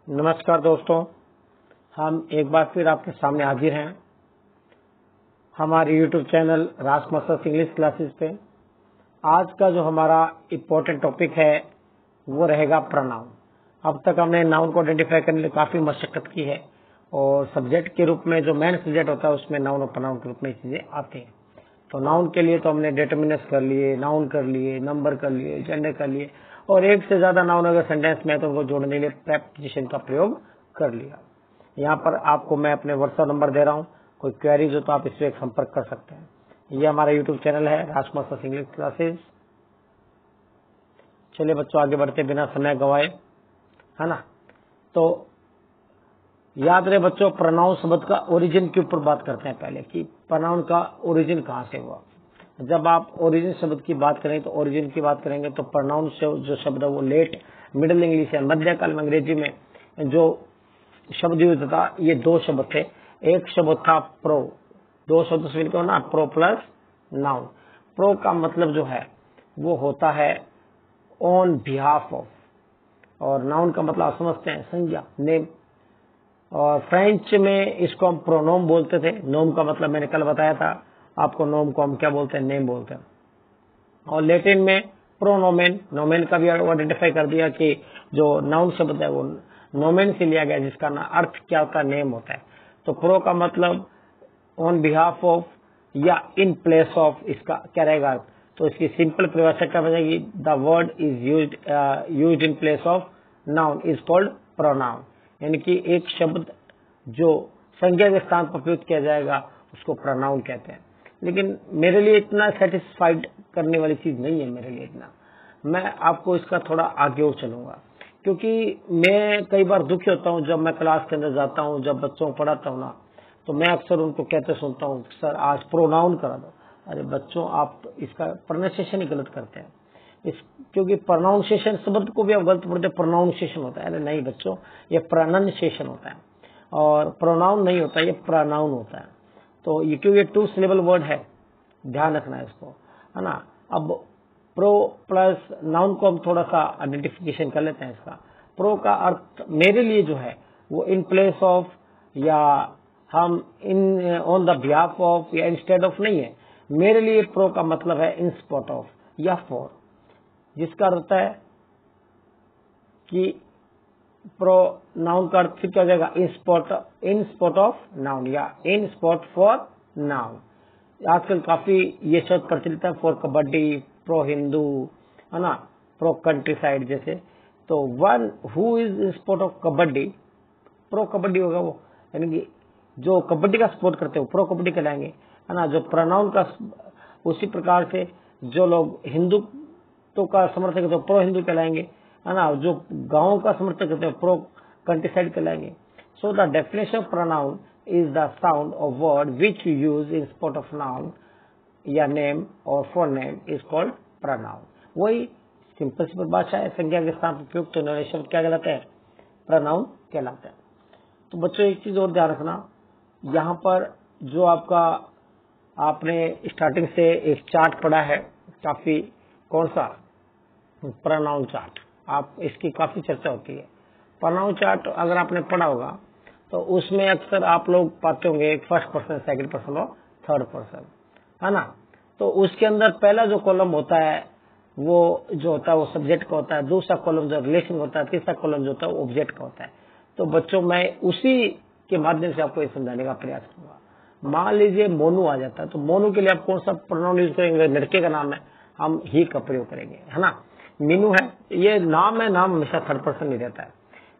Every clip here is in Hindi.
नमस्कार दोस्तों, हम एक बार फिर आपके सामने हाजिर हैं हमारे YouTube चैनल राज मास्टर्स इंग्लिश क्लासेस पे। आज का जो हमारा इम्पोर्टेंट टॉपिक है वो रहेगा प्रोनाउन। अब तक हमने नाउन को आइडेंटिफाई करने के लिए काफी मशक्कत की है और सब्जेक्ट के रूप में जो मेन सब्जेक्ट होता है उसमें नाउन और प्रोनाउन के रूप में चीजें आती हैं। तो नाउन के लिए तो हमने डिटरमिनर्स कर लिए, नाउन कर लिए, नंबर कर लिए, जेंडर कर लिए और एक से ज्यादा नाउन अगर सेंटेंस में है तो उनको जोड़ने के लिए प्रेपोजिशन का प्रयोग कर लिया। यहाँ पर आपको मैं अपने व्हाट्सएप नंबर दे रहा हूँ, कोई क्वेरीज हो तो आप इससे संपर्क कर सकते हैं। ये हमारा यूट्यूब चैनल है राज मास्टर्स इंग्लिश क्लासेस। चलिए बच्चों आगे बढ़ते बिना समय गवाए, है ना। तो याद रहे बच्चों, प्रोनाउन शब्द का ओरिजिन के ऊपर बात करते हैं पहले कि प्रोनाउन का ओरिजिन कहाँ से हुआ। जब आप ओरिजिन शब्द की बात करें तो ओरिजिन की बात करेंगे तो प्रोनाउन से जो शब्द है वो लेट मिडिल इंग्लिश है, मध्यकाल में अंग्रेजी में जो शब्द यूज था ये दो शब्द थे। एक शब्द था प्रो, दो शब्द से मिलकर ना प्रो प्लस नाउन। प्रो का मतलब जो है वो होता है ऑन बिहाफ ऑफ, और नाउन का मतलब आप समझते हैं संज्ञा, नेम। और फ्रेंच में इसको हम प्रोनोम बोलते थे। नोम का मतलब मैंने कल बताया था आपको, नोम को हम क्या बोलते हैं, नेम बोलते हैं। और लैटिन में प्रोनोमेन, नोमेन का भी आइडेंटिफाई कर दिया कि जो नाउन शब्द है वो नोमेन से लिया गया जिसका ना अर्थ क्या होता है, नेम होता है। तो प्रो का मतलब ऑन बिहाफ ऑफ या इन प्लेस ऑफ, इसका क्या रहेगा। तो इसकी सिंपल परिभाषा क्या बनेगी, the word is used in place of noun is called pronoun. यानी कि एक शब्द जो संज्ञा के स्थान पर प्रयुक्त किया जाएगा उसको प्रोनाउन कहते हैं। लेकिन मेरे लिए इतना सेटिस्फाइड करने वाली चीज नहीं है, मेरे लिए इतना। मैं आपको इसका थोड़ा आगे और चलूंगा, क्योंकि मैं कई बार दुखी होता हूँ जब मैं क्लास के अंदर जाता हूँ, जब बच्चों को पढ़ाता हूँ ना, तो मैं अक्सर उनको कहते सुनता हूँ सर आज प्रोनाउन करा दो। अरे बच्चों, आप इसका प्रोनाउंसिएशन ही गलत करते हैं। क्योंकि प्रोनाउंसिएशन शब्द को भी आप गलत पढ़ते, प्रोनाउंसिएशन होता है। अरे नहीं बच्चों, ये प्रोनाउंसिएशन होता है और प्रोनाउन नहीं होता, ये प्रोनाउन होता है। तो ये क्योंकि टू सिलेबल वर्ड है, ध्यान रखना है इसको, है ना। अब प्रो प्लस नाउन को हम थोड़ा सा आइडेंटिफिकेशन कर लेते हैं इसका। प्रो का अर्थ मेरे लिए जो है वो इन प्लेस ऑफ या हम in on the behalf of या इंस्टेड ऑफ नहीं है। मेरे लिए प्रो का मतलब है इन स्पॉट ऑफ या फॉर, जिसका अर्थ है कि प्रो नाउन का अर्थ क्या हो जाएगा, इन स्पॉट ऑफ नाउन या इन स्पॉट फॉर नाउन। आजकल काफी ये शब्द प्रचलित है, फॉर कबड्डी, प्रो हिंदू, है ना, प्रो कंट्री साइड जैसे। तो one who is in spot of kabaddi, pro kabaddi होगा वो, यानी कि जो कबड्डी का सपोर्ट करते हो प्रो कबड्डी कहलाएंगे, है ना। जो प्रोनाउन का उसी प्रकार से जो लोग हिंदू तो का समर्थक करते हो प्रो हिंदू कहलाएंगे, है ना। जो गांव का समर्थक करते हो प्रो कंट्री साइड कहलाएंगे। So the definition of pronoun is the sound of word which you use in spot of noun या नेम और for name is called pronoun. वही सिंपल सी भाषा है, संज्ञा के स्थान पर प्रयुक्त होने वाले शब्द क्या कहलाते हैं, प्रोनाउन कहलाते हैं। तो बच्चों एक चीज और ध्यान रखना, यहाँ पर जो आपने स्टार्टिंग से एक चार्ट पढ़ा है काफी, कौन सा, प्रोनाउन चार्ट। आप इसकी काफी चर्चा होती है। प्रोनाउन चार्ट अगर आपने पढ़ा होगा तो उसमें अक्सर आप लोग पाते होंगे फर्स्ट पर्सन, सेकंड पर्सन और थर्ड पर्सन, है ना। तो उसके अंदर पहला जो कॉलम होता है वो जो होता है वो सब्जेक्ट का होता है, दूसरा कॉलम जो रिलेशन होता है, तीसरा कॉलम जो होता है वो ऑब्जेक्ट का होता है। तो बच्चों मैं उसी के माध्यम से आपको ये समझाने का प्रयास करूंगा। मान लीजिए मोनू आ जाता है, तो मोनू के लिए आप कौन सा प्रोनाउन यूज करेंगे, लड़के का नाम है हम ही का प्रयोग करेंगे, है ना। मीनू है, ये नाम है, नाम हमेशा थर्ड पर्सन नहीं रहता है।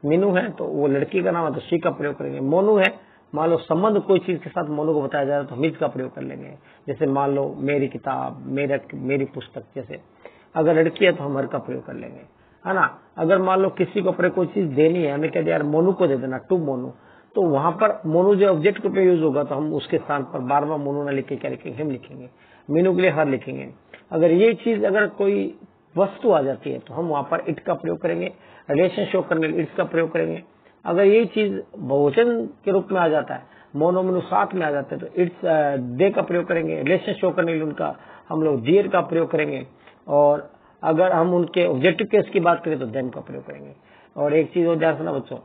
मीनू है तो वो लड़की का नाम है तो शी का प्रयोग करेंगे। मोनू है, मान लो संबंध कोई चीज के साथ मोनू को बताया जा रहा है तो हिज का प्रयोग कर लेंगे। जैसे मान लो मेरी किताब, मेरी पुस्तक जैसे। अगर लड़की है तो हम हर का प्रयोग कर लेंगे, है ना। अगर मान लो किसी को अपने कोई चीज देनी है, हमें कह दिया यार मोनू को दे देना, टू मोनू, तो वहां पर मोनू जो ऑब्जेक्ट के यूज होगा तो हम उसके स्थान पर बार बार मोनू ना लिख के क्या लिखेंगे, हम लिखेंगे। मीनू के लिए हर लिखेंगे। अगर ये चीज अगर कोई वस्तु आ जाती है तो हम वहां पर इट का प्रयोग करेंगे, रिलेशन शो करने के लिए इट्स का प्रयोग करेंगे। अगर ये चीज बहुवचन के रूप में आ जाता है, मोनो मोनू साथ में आ जाते हैं तो इट्स दे का प्रयोग करेंगे। रिलेशन शो करने के लिए उनका हम लोग दियर का प्रयोग करेंगे। और अगर हम उनके ऑब्जेक्टिव केस की बात करें तो देम का प्रयोग करेंगे। और एक चीज और ध्यान रखना बच्चों,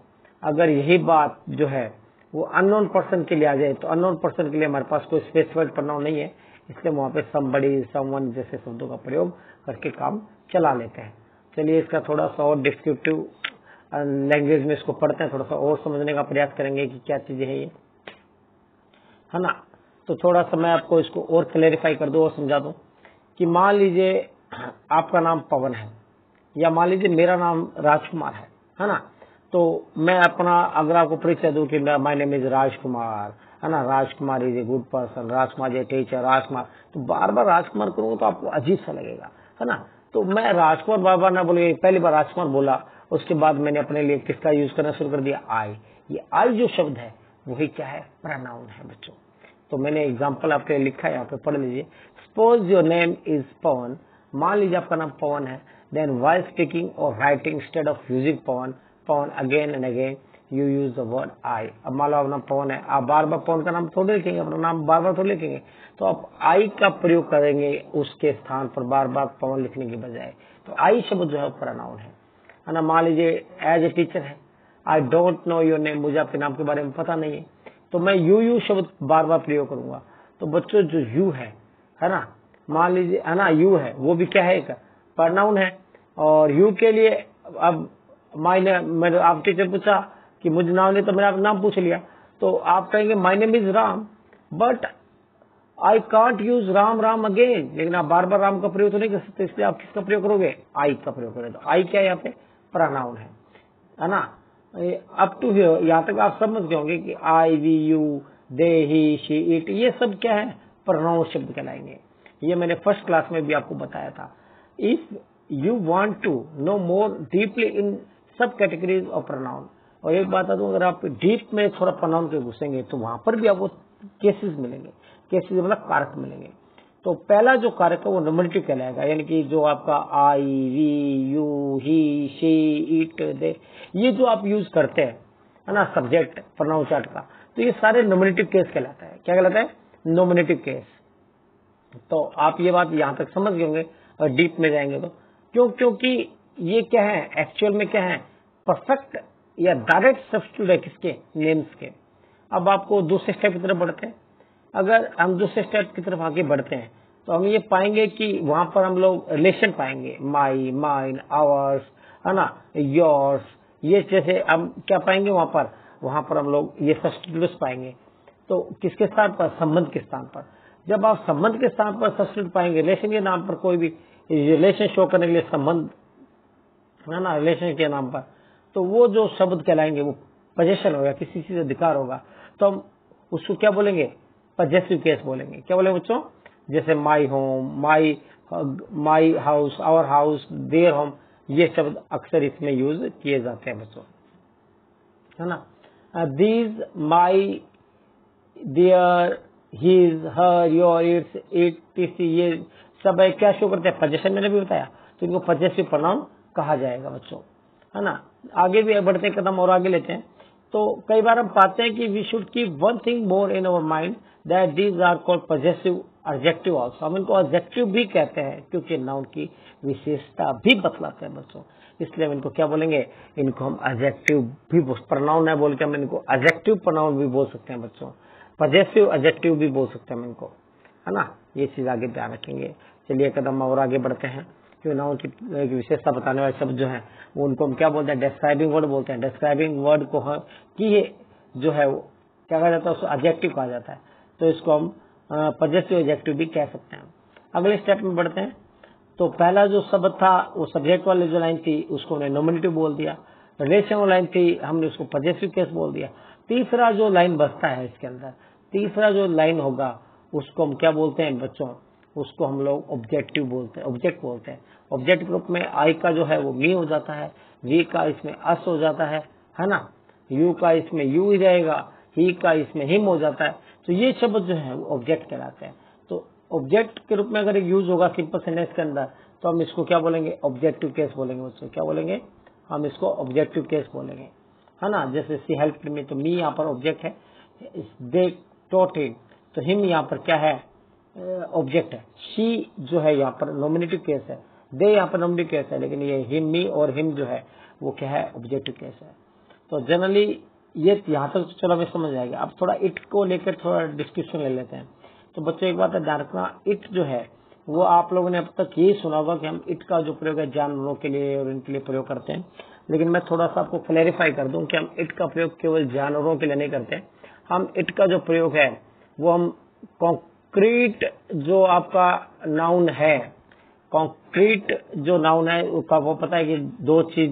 अगर यही बात जो है वो अननोन पर्सन के लिए आ जाए, तो अननोन पर्सन के लिए हमारे पास कोई स्पेसिफाइड प्रोनाउन नहीं है, इसलिए वहां पे समबडी, समवन जैसे शब्दों का प्रयोग करके काम चला लेते हैं। चलिए इसका थोड़ा सा और डिस्क्रिप्टिव लैंग्वेज में इसको पढ़ते हैं, थोड़ा सा और समझने का प्रयास करेंगे कि क्या चीजें है ये, है ना। तो थोड़ा सा मैं आपको इसको और क्लेरिफाई कर दूं और समझा दूं कि मान लीजिए आपका नाम पवन है, या मान लीजिए मेरा नाम राजकुमार है ना। तो मैं अपना अगर आपको परिचय दूं कि माय नेम इज राजकुमार, है ना, Rajkumar is a good person, Rajkumar is a teacher, Rajkumar, तो बार बार राजकुमार करूंगा तो आपको अजीब सा लगेगा, है ना। तो मैं राजकुमार बार बार ना बोले, पहली बार राजकुमार बोला, उसके बाद मैंने अपने लिए किसका यूज करना शुरू कर दिया, आई। ये आई जो शब्द है वही क्या है, प्रोनाउन है बच्चों। तो मैंने एग्जाम्पल आपके लिए लिखा है, यहाँ पे पढ़ लीजिए। सपोज योर नेम इज पवन, मान लीजिए आपका नाम पवन है, देन व्हाइल स्पीकिंग और writing instead of using Pawan Pawan again and again you use the word I. अब मान लो आपका नाम पवन है, आप बार बार पवन का नाम थोड़ी लिखेंगे, अपना नाम बार बार थोड़ी लिखेंगे, तो आप आई का प्रयोग करेंगे उसके स्थान पर बार बार पवन लिखने के बजाय। तो आई शब्द जो है प्रोनाउन है ना। मान लीजिए एज ए टीचर है, I don't know your name, मुझे आपके नाम के बारे में पता नहीं है, तो मैं यू शब्द बार बार प्रयोग करूंगा। तो बच्चों जो यू है ना, मान लीजिए है ना, यू है वो भी क्या है, एक प्रोनाउन है। और यू के लिए अब मैंने आप टीचर पूछा कि मुझे नाम नहीं, तो मैंने आप नाम पूछ लिया, तो आप कहेंगे my name is Ram, but I can't use Ram Ram again, लेकिन आप बार बार राम का प्रयोग तो नहीं कर सकते, इसलिए आप किसका प्रयोग करोगे, आई का प्रयोग करोगे। तो आई क्या है यहाँ पे, प्रोनाउन है ना। अप टू हियर यहाँ तक आप समझ गए होंगे कि I, we, you, they, he, she, it, ये सब क्या है, प्रोनाउन शब्द कहलाएंगे। ये मैंने फर्स्ट क्लास में भी आपको बताया था। If you want to know more deeply in sub categories of pronoun, और एक बात दूं, अगर आप डीप में थोड़ा प्रोनाउन के घुसेंगे तो वहां पर भी आपको केसेस मिलेंगे, केसेस मतलब कारक मिलेंगे। तो पहला जो कारक है वो नॉमिनेटिव कहलाएगा, यानी कि जो आपका I, we, you, he, she, it, they, ये जो आप यूज करते हैं, है ना, सब्जेक्ट प्रोनाउन चार्ट का, तो ये सारे नॉमिनेटिव केस कहलाता है। क्या कहलाता है, नॉमिनेटिव केस। तो आप ये बात यहां तक समझ गए होंगे, और डीप में जाएंगे तो क्योंकि ये क्या है, एक्चुअल में क्या है, परफेक्ट या डायरेक्ट सब्स्टिट्यूट है किसके, नेम्स के। अब आपको दूसरे स्टेप की तरफ बढ़ते हैं। अगर हम दूसरे स्टेप की तरफ आगे बढ़ते हैं तो हम ये पाएंगे कि वहां पर हम लोग रिलेशन पाएंगे, माई, माइन, आवर्स, है ना, योर्स, ये जैसे हम क्या पाएंगे वहां पर हम लोग ये सब्स्टिट्यूट्स पाएंगे। तो किसके स्थान पर, संबंध के स्थान पर। जब आप संबंध के स्थान पर सब्स्टिट्यूट पाएंगे, रिलेशन के नाम पर कोई भी रिलेशन शो करने के लिए संबंध, है ना, रिलेशन के नाम पर, तो वो जो शब्द कहलाएंगे वो पोजेशन होगा, किसी चीज अधिकार होगा, तो हम उसको क्या बोलेंगे, पजेसिव केस बोलेंगे। क्या बोलेंगे बच्चों, जैसे my home, my house, our house, their home, ये शब्द अक्सर इसमें यूज किए जाते हैं बच्चों, है ना। These, my, their, his, her, your, its, it, ये सब क्या शो करते हैं, पोजेशन मैंने भी बताया, तो इनको पजेसिव प्रोनाउन कहा जाएगा बच्चों, है ना। आगे भी बढ़ते कदम और आगे लेते हैं। तो कई बार हम पाते हैं कि we should keep one thing more in our mind, that these are called possessive adjective also. हम इनको एडजेक्टिव भी कहते हैं क्योंकि नाउन की विशेषता भी बतलाते हैं बच्चों, इसलिए हम इनको क्या बोलेंगे, इनको हम एडजेक्टिव भी, प्रोनाउन है बोल के हम इनको एडजेक्टिव प्रोनाउन भी बोल सकते हैं बच्चों, पजेसिव एडजेक्टिव भी बोल सकते हैं हम इनको, है ना। ये चीज आगे ध्यान रखेंगे। चलिए कदम और आगे बढ़ते हैं। कि नाउन की विशेषता बताने वाले शब्द जो है वो उनको हम क्या बोलते हैं, डिस्क्राइबिंग वर्ड बोलते हैं। डिस्क्राइबिंग वर्ड को कि जो है वो क्या कहा जाता है, उसको एडजेक्टिव कहा जाता है, तो इसको हम पजेसिव एडजेक्टिव भी कह सकते हैं। अगले स्टेप में बढ़ते हैं। तो पहला जो शब्द था वो सब्जेक्ट वाली जो लाइन थी उसको हमने नॉमिनेटिव बोल दिया, रिलेशन वाली लाइन थी हमने उसको पजेसिव केस बोल दिया। तीसरा जो लाइन बचता है इसके अंदर, तीसरा जो लाइन होगा उसको हम क्या बोलते हैं बच्चों, उसको हम लोग ऑब्जेक्टिव बोलते हैं, ऑब्जेक्ट बोलते हैं। ऑब्जेक्ट ग्रुप में आई का जो है वो मी हो जाता है, वी का इसमें अस हो जाता है ना, यू का इसमें यू ही रहेगा, ही का इसमें हिम हो जाता है। तो ये शब्द जो है वो ऑब्जेक्ट कहलाते हैं। तो ऑब्जेक्ट के रूप में अगर यूज होगा सिंपल सेंटेंस के अंदर तो हम इसको क्या बोलेंगे, ऑब्जेक्टिव केस बोलेंगे। उसको क्या बोलेंगे, हम इसको ऑब्जेक्टिव केस बोलेंगे, है ना। जैसे सी हेल्प में, तो मी यहाँ पर ऑब्जेक्ट है, दे टॉट हिम, तो हिम यहाँ पर क्या है, ऑब्जेक्ट है। शी जो है यहाँ पर नॉमिनेटिव केस है, दे यहाँ पर नॉमिनेटिव केस है, लेकिन ये हिम, मी और हिम जो है वो क्या है, ऑब्जेक्टिव केस है। तो जनरली ये यहाँ तक तो चलो हमें समझ आएगा। अब थोड़ा इट को लेकर थोड़ा डिस्कशन ले लेते हैं। तो बच्चों एक बात है ध्यान रखना, इट जो है वो आप लोगों ने अब तक यही सुना होगा कि हम इट का जो प्रयोग है जानवरों के लिए और इनके लिए प्रयोग करते हैं, लेकिन मैं थोड़ा सा आपको क्लैरिफाई कर दूं कि हम इट का प्रयोग केवल जानवरों के लिए नहीं करते। हम इट का जो प्रयोग है वो हम कॉन्क्रीट जो आपका नाउन है, कॉन्क्रीट जो नाउन है उसका वो पता है कि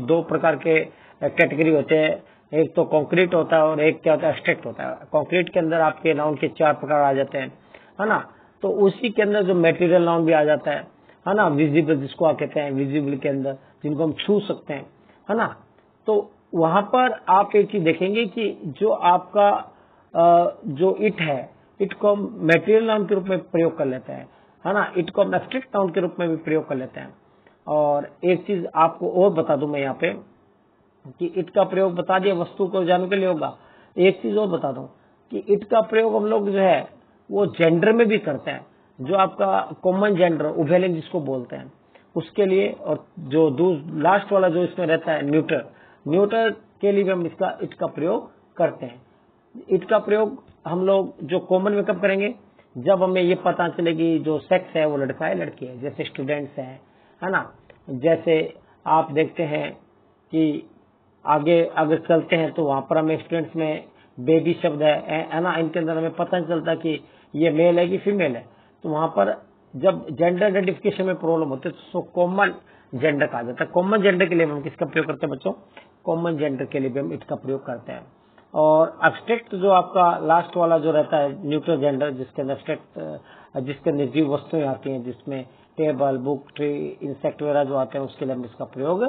दो प्रकार के कैटेगरी होते हैं, एक तो कॉन्क्रीट होता है और एक क्या होता है एब्स्ट्रैक्ट होता है। कॉन्क्रीट के अंदर आपके नाउन के 4 प्रकार आ जाते हैं, है ना। तो उसी के अंदर जो मटेरियल नाउन भी आ जाता है ना, विजिबल जिसको आप कहते हैं, विजिबल के अंदर जिनको हम छू सकते हैं, है ना। तो वहां पर आप एक चीज देखेंगे कि जो आपका जो इट है, इट को हम मटेरियल नाउन के रूप में प्रयोग कर लेते हैं, है ना। इट को हम एब्स्ट्रैक्ट नाउन के रूप में भी प्रयोग कर लेते हैं। और एक चीज आपको और बता दूं मैं यहाँ पे कि इट का प्रयोग बता दिया वस्तु को जानने के लिए होगा। एक चीज और बता दूं कि इट का प्रयोग हम लोग जो है वो जेंडर में भी करते हैं, जो आपका कॉमन जेंडर उभयलिंग जिसको बोलते हैं उसके लिए, और जो लास्ट वाला जो इसमें रहता है न्यूटर के लिए भी हम इसका इट का प्रयोग करते हैं। इट का प्रयोग हम लोग जो कॉमन में कब करेंगे, जब हमें ये पता चलेगी जो सेक्स है वो लड़का है लड़की है, जैसे स्टूडेंट्स हैं, है ना। जैसे आप देखते हैं कि आगे अगर चलते हैं तो वहां पर हमें स्टूडेंट्स में बेबी शब्द है ना, इनके अंदर हमें पता नहीं चलता कि ये मेल है कि फीमेल है। तो वहां पर जब जेंडर आइडेंटिफिकेशन में प्रॉब्लम होती है तो उसको कॉमन जेंडर कहा जाता है। कॉमन जेंडर के लिए हम किसका प्रयोग करते हैं बच्चों, कॉमन जेंडर के लिए भी हम इसका प्रयोग करते हैं। और एब्स्ट्रैक्ट जो आपका लास्ट वाला जो रहता है न्यूट्रल जेंडर, जिसके अंदर एब्स्ट्रैक्ट जिसके अंदर जीव वस्तुएं आती हैं, जिसमें टेबल, बुक, ट्री, इंसेक्ट वगैरह जो आते हैं उसके लिए हम इसका प्रयोग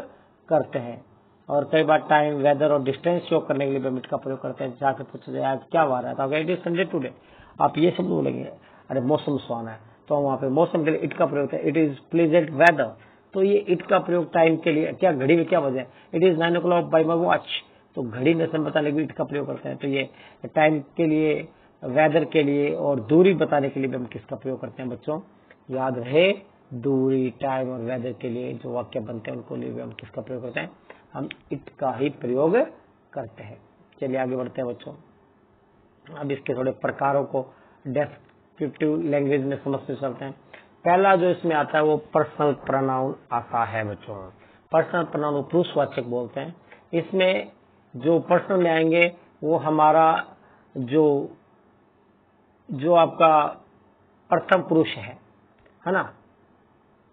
करते हैं। और कई बार टाइम, वेदर और डिस्टेंस शो करने के लिए भी इट का प्रयोग करते हैं। जाके पूछते हैं आज क्या वार है, तो इट इज संडे टुडे, आप ये शब्द बोलेंगे, अरे मौसम सुहाना है, तो वहां पे मौसम के लिए इट का प्रयोग है, इट इज प्लीजेंट वेदर। तो ये इट का प्रयोग टाइम के लिए, क्या घड़ी में क्या बजे है, it is 9 o'clock by my watch, तो घड़ी में समय बताने के लिए इट का प्रयोग करते हैं। तो ये टाइम के लिए, वेदर के लिए और दूरी बताने के लिए भी हम किसका प्रयोग करते हैं बच्चों, याद रहे, दूरी, टाइम और वेदर के लिए जो वाक्य बनते हैं उनको लिए भी हम किसका प्रयोग करते हैं, हम इट का ही प्रयोग करते हैं। चलिए आगे बढ़ते हैं बच्चों। अब इसके थोड़े प्रकारों को डेस्क्रिप्टिव लैंग्वेज में समझते चलते हैं। पहला जो इसमें आता है वो पर्सनल प्रोनाउन आता है बच्चों। पर्सनल प्रोनाउन पुरुषवाचक बोलते हैं। इसमें जो पर्सनल में आएंगे वो हमारा जो आपका प्रथम पुरुष है ना।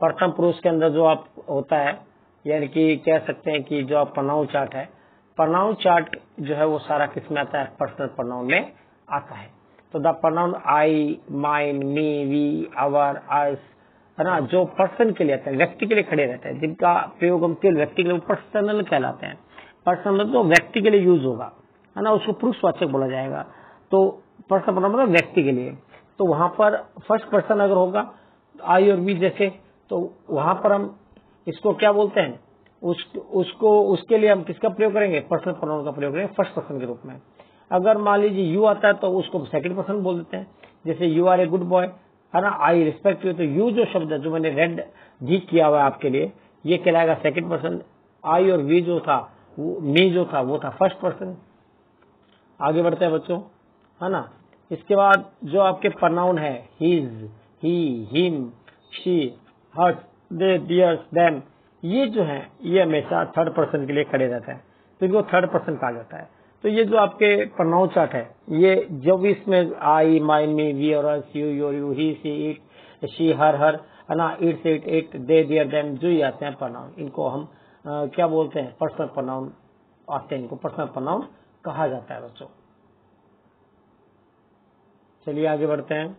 प्रथम पुरुष के अंदर जो आप होता है, यानी कि कह सकते हैं कि जो आप प्रोनाउन चार्ट है, प्रोनाउन चार्ट जो है वो सारा किस में आता है, पर्सनल प्रोनाउन में आता है। तो the pronoun I, mine, me, we, our, us, है ना, जो पर्सन के लिए आते हैं, व्यक्ति के लिए खड़े रहते हैं, जिनका प्रयोग हम केवल व्यक्ति के लिए, पर्सनल कहलाते हैं। पर्सनल तो व्यक्ति के लिए यूज होगा, है ना, उसको पुरुषवाचक बोला जाएगा। तो पर्सनल प्रोनाउन मतलब व्यक्ति के लिए। तो वहां पर फर्स्ट पर्सन अगर होगा आई और वी जैसे, तो वहां पर हम इसको क्या बोलते हैं, उसके लिए हम किसका प्रयोग करेंगे, पर्सनल प्रोनाउन का प्रयोग करेंगे फर्स्ट पर्सन के रूप में। अगर मान लीजिए यू आता है तो उसको सेकंड पर्सन बोल देते हैं, जैसे you are a good boy, है ना, आई रिस्पेक्ट यू। तो यू जो शब्द है जो मैंने रेड जी किया हुआ है आपके लिए, ये कहलाएगा सेकंड पर्सन। आई और वी जो था, मी जो था वो था फर्स्ट पर्सन। आगे बढ़ते हैं बच्चों, है ना। इसके बाद जो आपके प्रोनाउन है his, he, him, she, her, they, theirs, them, ये जो है ये हमेशा थर्ड पर्सन के लिए खड़े रहता है, तो इनको थर्ड पर्सन कहा जाता है। तो ये जो आपके प्रोनाउन चार्ट है, ये जो भी इसमें आई, माइन, मी, वी और us, you, your, you, he, she, it, she, her, है ना, its, it, they, their, them, जो ही आते हैं प्रोनाउन, इनको हम क्या बोलते हैं, पर्सनल प्रोनाउन आते हैं, इनको पर्सनल प्रोनाउन कहा जाता है बच्चों। चलिए आगे बढ़ते हैं।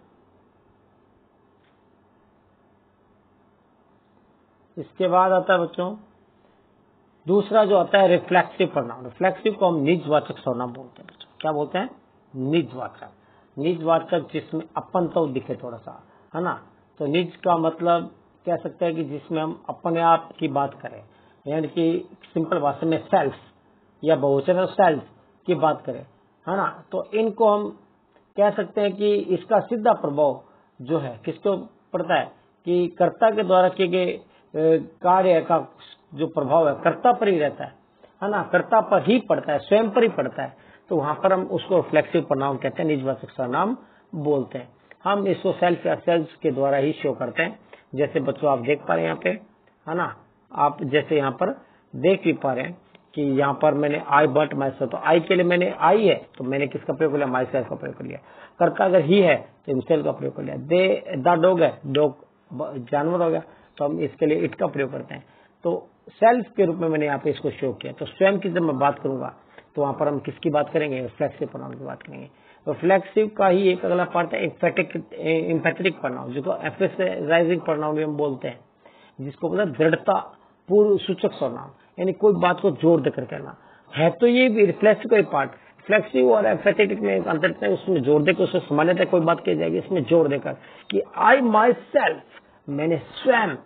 इसके बाद आता है बच्चों दूसरा जो आता है रिफ्लेक्सिव प्रोनाउन। रिफ्लेक्सिव को हम निजवाचक सर्वनाम बोलते हैं बच्चों। क्या बोलते हैं, निजवाचक। निजवाचक जिसमें अपन तो दिखे थोड़ा सा, है ना। तो निज का मतलब कह सकते हैं कि जिसमें हम अपने आप की बात करें, यानी कि सिंपल भाषा में सेल्फ या बहुवचन सेल्फ की बात करें, है ना। तो इनको हम कह सकते हैं कि इसका सीधा प्रभाव जो है किसको पड़ता है, कि कर्ता के द्वारा किए गए कार्य का जो प्रभाव है कर्ता पर ही रहता है है ना, कर्ता पर ही पड़ता है, स्वयं पर ही पड़ता है, तो वहां पर हम उसको रिफ्लेक्सिव प्रोनाउन कहते हैं, निजवाचक सर्वनाम बोलते हैं। हम इसको सेल्फ या सेल्फ के द्वारा ही शो करते हैं। जैसे बच्चों आप देख पा रहे हैं यहाँ पे, है ना, आप जैसे यहाँ पर देख भी पा रहे हैं कि यहाँ पर मैंने आई बट माई सेल्फ, तो आई के लिए मैंने आई है तो मैंने किसका प्रयोग कर लिया, माई सेल्फ का प्रयोग कर लिया। कर्ता अगर ही है तो हिमसेल्फ का प्रयोग कर लिया। दे द डॉग है, डॉग जानवर हो गया, तो हम इसके लिए इट का प्रयोग करते हैं। तो सेल्फ के रूप में मैंने यहाँ पे इसको शो किया। तो स्वयं की जब मैं बात करूंगा तो वहां पर हम किसकी बात करेंगे, रिफ्लेक्सिव प्रोनाउन की बात करेंगे। रिफ्लेक्सिव का ही एक अगला पार्ट है एम्फेटिक प्रोनाउन, जिसको एम्फेसाइजिंग प्रोनाउन भी हम बोलते हैं, जिसको बोलते हैं दृढ़ता पूर्व सूचक सर्वनाम, यानी कोई बात को जोर देकर कहना है। तो ये भी रिफ्लेक्सिव का ही पार्ट, रिफ्लेक्सिव और एम्फेटिक में अंतर है, उसमें जोर देकर उससे सामान्यतः कोई बात कही जाएगी, इसमें जोर देकर कि आई माई सेल्फ, मैंने स्वयं,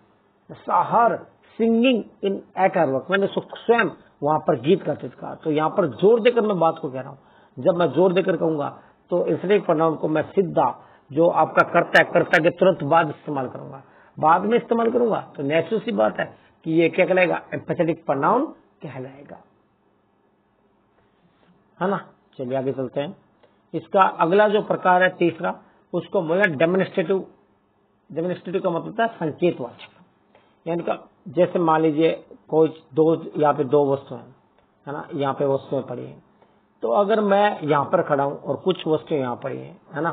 her singing in at her work, मैंने स्वयं वहां पर गीत गाते कहा। तो यहाँ पर जोर देकर मैं बात को कह रहा हूँ। जब मैं जोर देकर कहूंगा तो एम्फेटिक प्रोनाउन को मैं सीधा जो आपका कर्ता है, कर्ता के तुरंत बाद इस्तेमाल करूंगा, बाद में इस्तेमाल करूंगा, तो नेचुरल सी बात है कि ये क्या कहलाएगा, एम्फेटिक प्रोनाउन कहलाएगा, है ना। चलिए आगे चलते हैं। इसका अगला जो प्रकार है तीसरा, उसको बोला डेमोन्स्ट्रेटिव। डेमोन्स्ट्रेटिव का मतलब है संकेतवाचक, यानी का जैसे मान लीजिए कोई दो, यहाँ पे दो वस्तु है ना, यहाँ पे वस्तुएं पड़ी हैं, तो अगर मैं यहाँ पर खड़ा हूं और कुछ वस्तुएं यहाँ पड़ी है ना,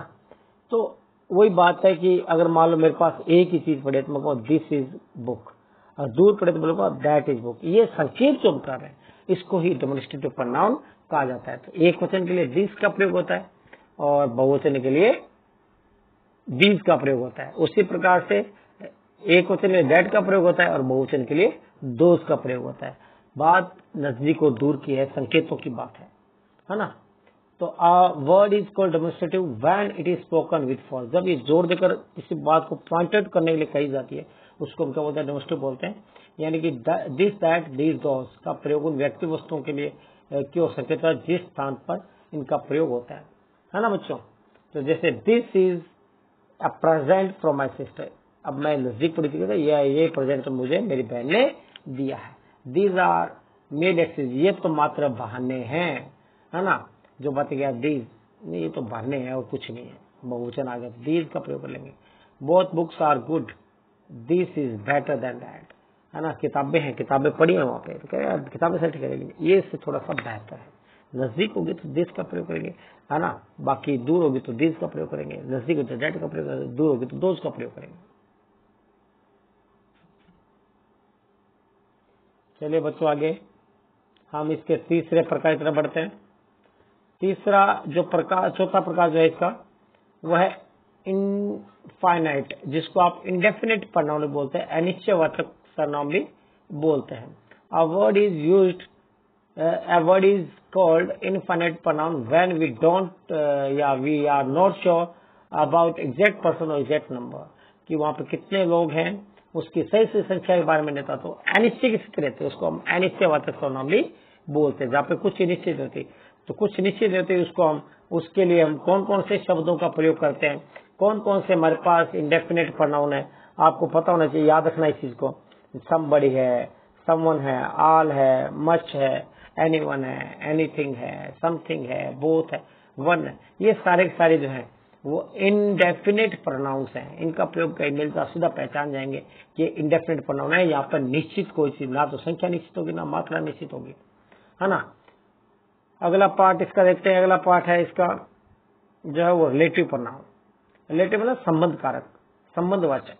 तो वही बात है कि अगर मान लो मेरे पास एक ही चीज पड़ी है तो मैं कहूँ दिस इज बुक, और दूर पड़े तो बोलूंगा दैट इज बुक। ये संकेत जो हम कर रहे हैं इसको ही डेमोन्स्ट्रेटिव प्रोनाउन कहा जाता है। तो एक वचन के लिए दिस का प्रयोग होता है और बहुवचन के लिए दीज का प्रयोग होता है। उसी प्रकार से एक वचन में दैट का प्रयोग होता है और बहुवचन के लिए दोज का प्रयोग होता है। बात नजदीक और दूर की है, संकेतों की बात है ना। तो a word is called demonstrative when it is spoken with force. जब ये जोर देकर किसी बात को पॉइंट आउट करने के लिए कही जाती है उसको हम क्या बोलते हैं, डेमोन्स्ट्रेटिव बोलते हैं। यानी कि दिस दैट दीज दोज का प्रयोग उन व्यक्ति वस्तुओं के लिए क्यों संकेत जिस स्थान पर इनका प्रयोग होता है ना बच्चों। तो जैसे this is a present from my sister, अब मैं नजदीक पड़ी थी, ये प्रेजेंट मुझे मेरी बहन ने दिया है। दीज आर मेड एक्सक्यूज, ये तो मात्र बहाने हैं, है ना। जो बात गया दीज, नहीं ये तो बहाने हैं और कुछ नहीं है, बहुवचन आ गया, दीज का प्रयोग कर लेंगे। Both books are good, this is better than that, है ना। किताबें हैं, किताबें पढ़ी हैं वहां पे, तो कह किताबें सेट करेंगे, ये इससे थोड़ा सा बेहतर है। नजदीक होगी तो दिस का प्रयोग करेंगे, है ना। बाकी दूर होगी तो दिस का प्रयोग करेंगे, नजदीक होगी तो दैट का प्रयोग करेंगे, दूर होगी तो दोज का प्रयोग करेंगे। चलिए बच्चों आगे हम इसके तीसरे प्रकार की तरफ बढ़ते हैं। तीसरा जो प्रकार, चौथा प्रकार जो है इसका, वह है इनफाइनाइट, जिसको आप इंडेफिनिट प्रोनाउन बोलते हैं, अनिश्चयवाचक सर्वनाम भी बोलते हैं। A word is used, a word is called infinite pronoun when we don't we are not sure about exact person or exact number, कि वहां पे कितने लोग हैं उसकी सही से संख्या के बारे में नहीं था, तो अनिश्चित की स्थिति रहती है उसको हम अनिश्चयवाचक सर्वनाम भी बोलते हैं। जहाँ पे कुछ निश्चित होती, तो कुछ निश्चित होती है उसको हम, उसके लिए हम कौन कौन से शब्दों का प्रयोग करते हैं, कौन कौन से हमारे पास इंडेफिनिट प्रोनाउन है, आपको पता होना चाहिए, याद रखना इस चीज को। समबडी है, समवन है, ऑल है, मच है, एनीवन है, एनीथिंग है, समथिंग है, बोथ है, वन है, ये सारे सारे जो है वो इंडेफिनिट प्रोनाउंस हैं। इनका प्रयोग करेंगे तो सीधा पहचान जाएंगे कि इंडेफिनिट प्रोनाउन है। यहाँ पर निश्चित कोई चीज, ना तो संख्या निश्चित होगी ना मात्रा निश्चित होगी, है ना। अगला पार्ट इसका देखते हैं। अगला पार्ट है इसका जो है वो रिलेटिव प्रोनाउन। रिलेटिव मतलब संबंध कारक, संबंधवाचक।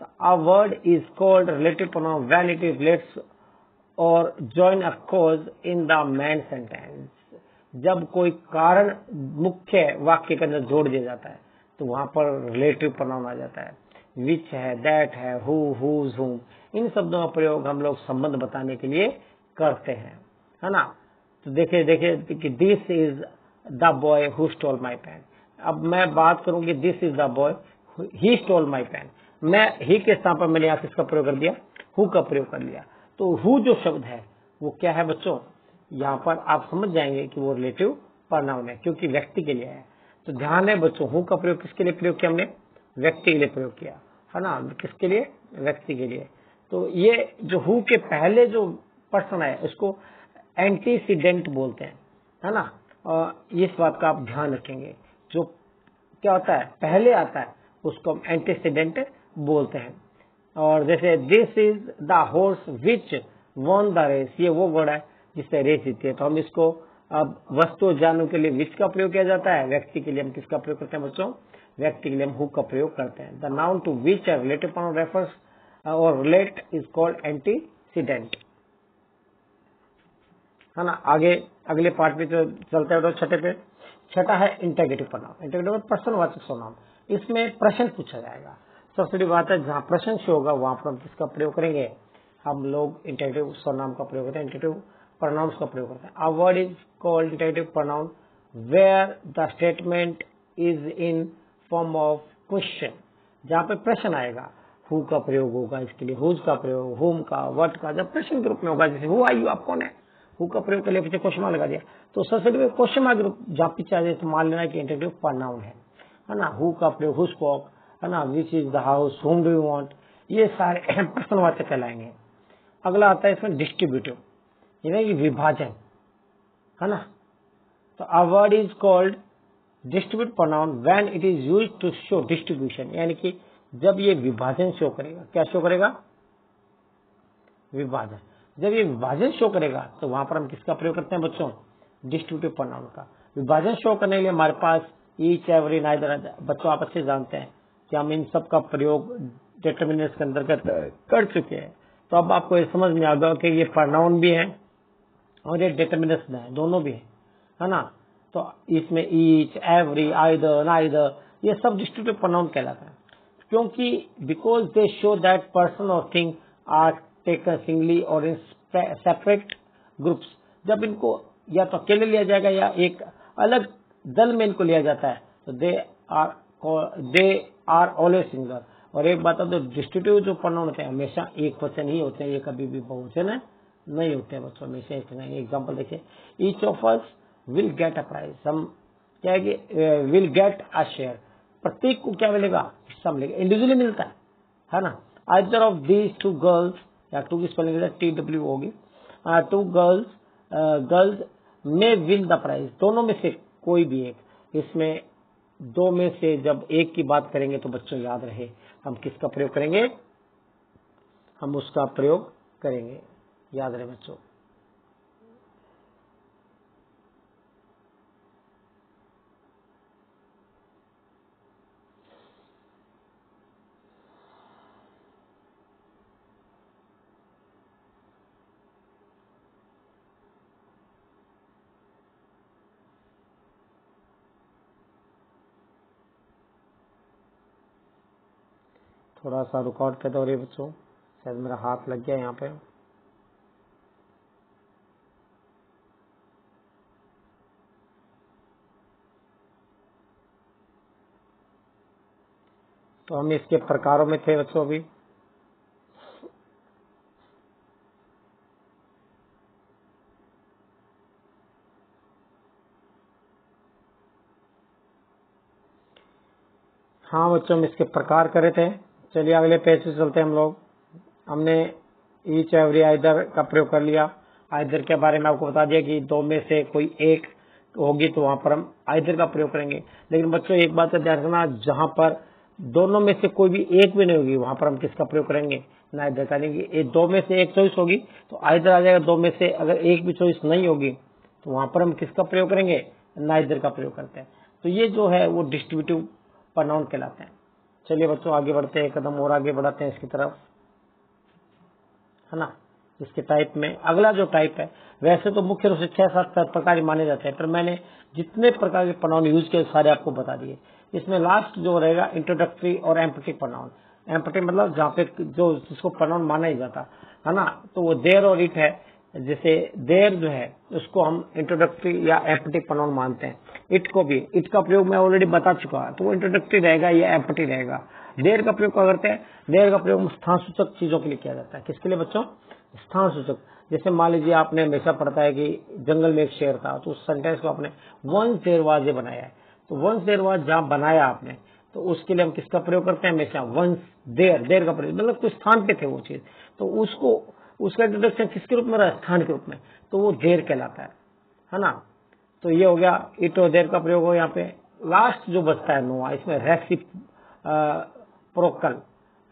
A word is called relative pronoun when it is relates और join a clause in the main sentence. जब कोई कारण मुख्य वाक्य के अंदर जोड़ दिया जाता है तो वहां पर रिलेटिव प्रोनाउन आ जाता है। विच है, दैट है, हु, हुज, हुम, इन शब्दों का प्रयोग हम लोग संबंध बताने के लिए करते हैं, है ना। तो देखिए देखिए कि this is the boy who stole my pen. अब मैं बात करूं कि this is the boy he stole my pen, मैं ही के स्थान पर मैंने यहाँ किसका प्रयोग कर दिया, हु का प्रयोग कर लिया। तो हु जो शब्द है वो क्या है बच्चों, यहाँ पर आप समझ जाएंगे कि वो रिलेटिव प्रोनाउन है क्योंकि व्यक्ति के लिए है। तो ध्यान है बच्चों, हु का प्रयोग किसके लिए प्रयोग किया हमने, व्यक्ति के लिए प्रयोग किया, है ना। किसके लिए, व्यक्ति के लिए। तो ये जो हु के पहले जो पर्सन है उसको एंटीसीडेंट बोलते हैं, है ना। और इस बात का आप ध्यान रखेंगे, जो क्या होता है पहले आता है उसको हम एंटीसीडेंट बोलते हैं। और जैसे this is the horse which won the race, ये वो घोड़ा है जिससे रेस जीती है। तो हम इसको अब वस्तु जानों के लिए विच का प्रयोग किया जाता है, व्यक्ति के लिए हम किसका प्रयोग करते हैं बच्चों, व्यक्ति के लिए हम हु का प्रयोग करते हैं। द नाउन टू विच है रिलेटिव प्रोनाउन रेफर्स और रिलेट इज कॉल्ड एंटीसीडेंट, है ना। आगे अगले पार्ट में जो चलते हैं तो छठे पे, छठा है इंटरोगेटिव प्रोनाउन। इंटरोगेटिव प्रश्नवाचक सर्वनाम, इसमें प्रश्न पूछा जाएगा। सबसे बड़ी बात है जहां प्रश्न से होगा वहां पर हम किसका प्रयोग करेंगे, हम लोग इंटरोगेटिव सर्वनाम का प्रयोग करते हैं, इंटरोगेटिव प्रोनाउंस का प्रयोग करते हैं। A word is called interrogative pronoun where the statement is in form of question, जहां पे प्रश्न आएगा हु का प्रयोग होगा, इसके लिए हुज का प्रयोग, होम का, व्हाट का, जब प्रश्न के रूप में होगा, जैसे हु आर यू, आप कौन है, हु का प्रयोग के लिए पीछे क्वेश्चन मार्क लगा दिया, तो सबसे पहले क्वेश्चन मार्क जहां पीछे आ जाए तो मान लेना कि इंटरोगेटिव प्रोनाउन है ना। हु का प्रयोग हु स्पोक, है ना, which is the house, home do you want, ये सारे प्रश्नवाचक कहलाएंगे। अगला आता है इसमें डिस्ट्रीब्यूटिव, यानी विभाजन, है ना। तो a word is called distribute pronoun when it is used to show distribution, यानी कि जब ये विभाजन शो करेगा, क्या शो करेगा, विभाजन। जब ये विभाजन शो करेगा तो वहां पर हम किसका प्रयोग करते हैं बच्चों, डिस्ट्रीब्यूटिव प्रोनाउन का। विभाजन शो करने के लिए हमारे पास ईच, एवरी, नाइदर, बच्चों आप अच्छे जानते हैं कि हम इन सब का प्रयोग डिटर्मिनर्स के अंदर कर चुके हैं। तो अब आपको ये समझ में आ गया कि ये प्रोनाउन भी है और ये डिटर्मिनर्स है, दोनों भी है ना। तो इसमें ईच, एवरी, आइदर, नाइदर, ये सब डिस्ट्रीब्यूटिव प्रोनाउन कहलाता है, क्योंकि because they show that person और थिंग आर टेकन सिंगली और इन सेपरेट ग्रुप्स। जब इनको या तो अकेले लिया जाएगा या एक अलग दल में इनको लिया जाता है तो दे आर ऑलवेज सिंगुलर। और एक बात है, तो डिस्ट्रीब्यूटिव जो प्रोनाउन होते हैं हमेशा एक वचन ही होते हैं, ये कभी भी बहुवचन नहीं होते हैं बच्चों, हमेशा एक नहीं। एग्जाम्पल देखिए, each of us will get a prize, हम क्या है विल गेट अ शेयर, प्रत्येक को क्या मिलेगा, हिस्सा मिलेगा, इंडिविजुअली मिलता है ना। Either of these two girls, या टू की स्पेलिंग TW होगी, टू गर्ल्स में विन द प्राइज, दोनों में से कोई भी एक। इसमें दो में से जब एक की बात करेंगे तो बच्चों याद रहे हम किसका प्रयोग करेंगे, हम उसका प्रयोग करेंगे, याद रहे बच्चों। थोड़ा सा रिकॉर्ड कर दो रे बच्चों, शायद मेरा हाथ लग गया यहाँ पे। तो हम इसके प्रकारों में थे बच्चों अभी। हाँ बच्चों, हम इसके प्रकार करे थे। चलिए अगले पेज पे चलते हैं हम लोग। हमने ईच, एवरी, आइदर का प्रयोग कर लिया। आइदर के बारे में आपको बता दिया कि दो में से कोई एक होगी तो वहां पर हम आइदर का प्रयोग करेंगे। लेकिन बच्चों एक बात का ध्यान रखना, जहां पर दोनों में से कोई भी एक भी नहीं होगी वहां पर हम किसका प्रयोग करेंगे, नाइदर का। दो में से एक चॉइस होगी तो आइदर आ जाएगा, दो में से अगर एक भी चॉइस नहीं होगी तो वहां पर हम किसका प्रयोग करेंगे, नाइदर का प्रयोग करते हैं। तो ये जो है वो डिस्ट्रीब्यूटिव प्रोनाउन कहलाते हैं। चलिए बच्चों आगे बढ़ते हैं, एक कदम और आगे बढ़ाते हैं इसकी तरफ, है ना। इसके टाइप में अगला जो टाइप है, वैसे तो मुख्य रूप से 6-7 प्रकार माने जाते हैं, पर मैंने जितने प्रकार के प्रोनाउन यूज किए सारे आपको बता दिए। इसमें लास्ट जो रहेगा इंट्रोडक्टरी और एम्पैथेटिक प्रोनाउन। एम्पैथेटिक मतलब जहाँ पे जो जिसको प्रोनाउन माना ही जाता है ना, तो वो देयर और इट है। जैसे देयर जो है उसको हम इंट्रोडक्टरी या एम्पैथेटिक प्रोनाउन मानते हैं। इट को भी, इट का प्रयोग मैं ऑलरेडी बता चुका है, तो वो इंट्रोडक्टरी रहेगा या एम्पैथेटिक रहेगा। देयर का प्रयोग क्या करते हैं, देयर का प्रयोग स्थान सूचक चीजों के लिए किया जाता है। किसके लिए बच्चों, स्थान सूचक। जैसे मान लीजिए आपने हमेशा पढ़ता है कि जंगल में एक शेर था, तो उस सेंटेंस को आपने वंस देयर वाज ये बनाया है, तो वंस देयर वाज जहां बनाया आपने, तो उसके लिए हम किसका प्रयोग करते हैं, हमेशा वंस देयर। देयर का प्रयोग मतलब कुछ स्थान पे थे वो चीज, तो उसको उसका इंट्रोडक्शन किसके रूप में रहा, स्थान के रूप में, तो वो देर कहलाता है ना। तो ये हो गया इट और देर का प्रयोग हो। यहाँ पे लास्ट जो बचता है नोवा, इसमें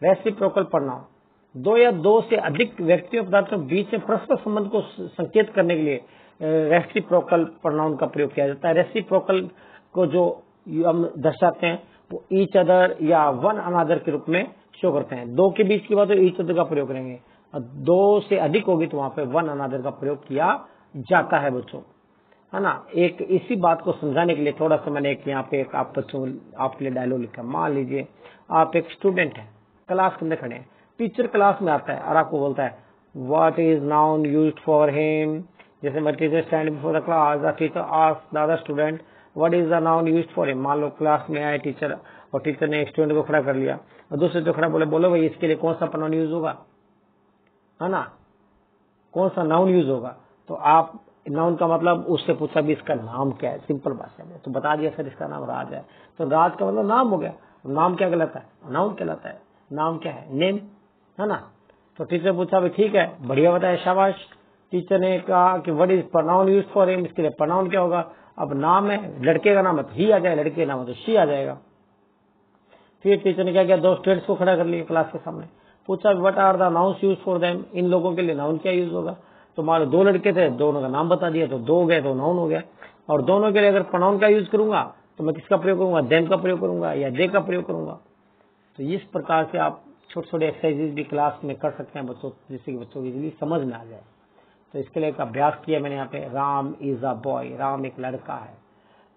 रेसिप्रोकल प्रोनाउन, दो या दो से अधिक व्यक्तियों पदार्थों के बीच में परस्पर संबंध को संकेत करने के लिए रेसिप्रोकल प्रोनाउन का प्रयोग किया जाता है। रेसिप्रोकल को जो हम दर्शाते हैं वो ईच अदर या वन अनदर के रूप में शो करते हैं। दो के बीच की बात तो ईच अदर का प्रयोग करेंगे, और दो से अधिक होगी तो वहां पे वन अनदर का प्रयोग किया जाता है बच्चों, है ना। एक इसी बात को समझाने के लिए थोड़ा सा मैंने एक यहाँ पे एक आप बच्चों आपके लिए डायलॉग लिखा। मान लीजिए आप एक स्टूडेंट हैं, क्लास के अंदर खड़े हैं, टीचर क्लास में आता है और आपको बोलता है what is noun used for him. जैसे मैं teacher stand before the class, the teacher asked the other student what is the noun used for him. मान लो क्लास में आए टीचर और टीचर ने एक स्टूडेंट को खड़ा कर लिया और दूसरे जो खड़ा बोलो भाई इसके लिए कौन सा प्रोनाउन यूज होगा, है ना, कौन सा नाउन यूज होगा। तो आप नाउन का मतलब उससे पूछा भी इसका नाम क्या है, सिंपल भाषा में तो बता दिया सर इसका नाम राज है। तो राज का मतलब नाम हो गया। नाम क्या कहलाता है, नाउन कहलाता है। नाम क्या है, नेम, है ना। तो टीचर पूछा भी ठीक है बढ़िया बताया, शाबाश। टीचर ने कहा कि what is pronoun used for him, इसके लिए प्रोनाउन क्या होगा। अब नाम है, लड़के का नाम है तो ही आ जाए, लड़के का नाम है तो शी आ जाएगा। फिर टीचर ने क्या किया, दो स्टूडेंट्स को खड़ा कर लिया क्लास के सामने, पूछा what are the nouns use for them, इन लोगों के लिए नाउन क्या यूज होगा। तो मान लो दो लड़के थे, दोनों का नाम बता दिया, तो दो हो गए तो नाउन हो गया। और दोनों के लिए अगर प्रोनाउन का यूज करूंगा तो मैं किसका प्रयोग करूंगा, देम का प्रयोग करूंगा या दे का प्रयोग करूंगा। तो इस प्रकार से आप छोटे छोटे एक्सरसाइजेज भी क्लास में कर सकते हैं बच्चों, जिससे कि बच्चों को इजीली समझ में आ जाए। तो इसके लिए एक अभ्यास किया मैंने यहाँ पे। Ram is a boy, Ram एक लड़का है।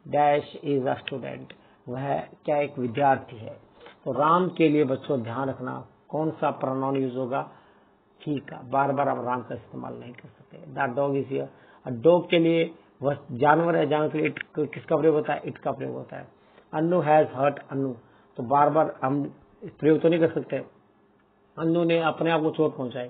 डैश इज अ स्टूडेंट, वह क्या एक विद्यार्थी है। तो राम के लिए बच्चों ध्यान रखना कौन सा प्रोनाउन यूज होगा, ठीक है, बार बार आप राम का इस्तेमाल नहीं कर सकते। द डॉग इज हियर, और डॉग के लिए वह जानवर है, जानवर के लिए किसका प्रयोग होता है, इट का प्रयोग होता है। अन्नू हैज हर्ट अन्नू, तो बार बार हम प्रयोग तो नहीं कर सकते। अन्नू ने अपने आप को चोट पहुंचाई,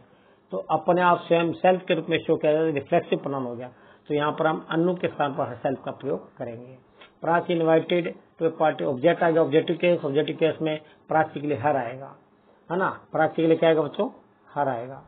तो अपने आप स्वयं सेल्फ के रूप में शो किया जाता है, रिफ्लेक्सिव प्रोनाउन हो गया। तो यहाँ पर हम अन्नू के स्थान पर सेल्फ का प्रयोग करेंगे। Prachi invited to a party, object आएगा, ऑब्जेक्टिव केस में प्राची के लिए हर आएगा, है ना। प्राची के लिए क्या आएगा बच्चों, हर आएगा,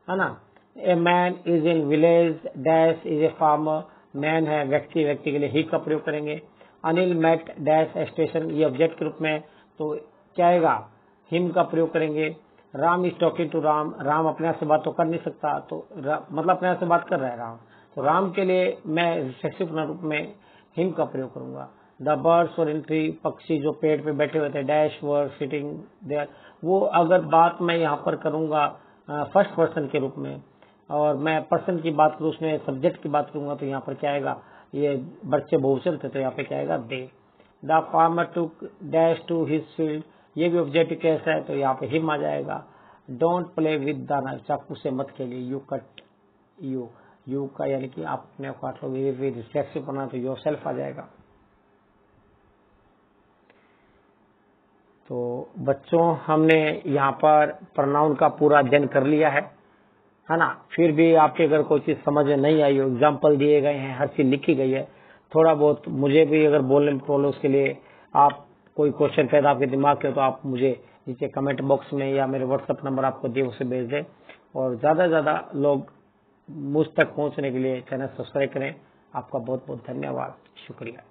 है ना। A man is in village, dash is a farmer, man है व्यक्ति, व्यक्ति के लिए ही का प्रयोग करेंगे। अनिल मेट डैश स्टेशन, ये ऑब्जेक्ट के रूप में, तो क्या आएगा, हिम का प्रयोग करेंगे। Ram is talking to Ram, Ram अपने आप से बात तो कर नहीं सकता, तो मतलब अपने आप से बात कर रहा है राम, तो राम के लिए मैं रिफ्लेक्सिव रूप में हिम का प्रयोग करूंगा। द बर्ड्स और इन ट्री, पक्षी जो पेड़ पे बैठे हुए थे, डैश वर सिटिंग देयर, वो अगर बात मैं यहाँ पर करूंगा फर्स्ट पर्सन के रूप में, और मैं पर्सन की बात करूँ, उसमें सब्जेक्ट की बात करूंगा, तो यहाँ पर क्या आएगा, ये बच्चे बहुवचन थे तो यहाँ पे क्या आएगा, they. The farmer took dash to his field, ये भी ऑब्जेक्टिव केस है तो यहाँ पे हिम आ जाएगा। Don't play with the knife, चाकू से मत खेलिए। यू कट यू का यानी कि आप अपने काट लो, रिफ्लेक्सिव बना तो योर सेल्फ आ जाएगा। तो बच्चों हमने यहाँ पर प्रोनाउन का पूरा अध्ययन कर लिया है ना। फिर भी आपके अगर कोई चीज समझ में नहीं आई हो, एग्जाम्पल दिए गए हैं, हर चीज लिखी गई है, थोड़ा बहुत मुझे भी अगर बोलने में प्रॉब्लम, उसके लिए आप कोई क्वेश्चन पैदा आपके दिमाग के तो आप मुझे नीचे कमेंट बॉक्स में या मेरे व्हाट्सएप नंबर आपको दिए उसे भेज दें। और ज्यादा से ज्यादा लोग मुझ तक पहुंचने के लिए चैनल सब्सक्राइब करें। आपका बहुत बहुत धन्यवाद, शुक्रिया।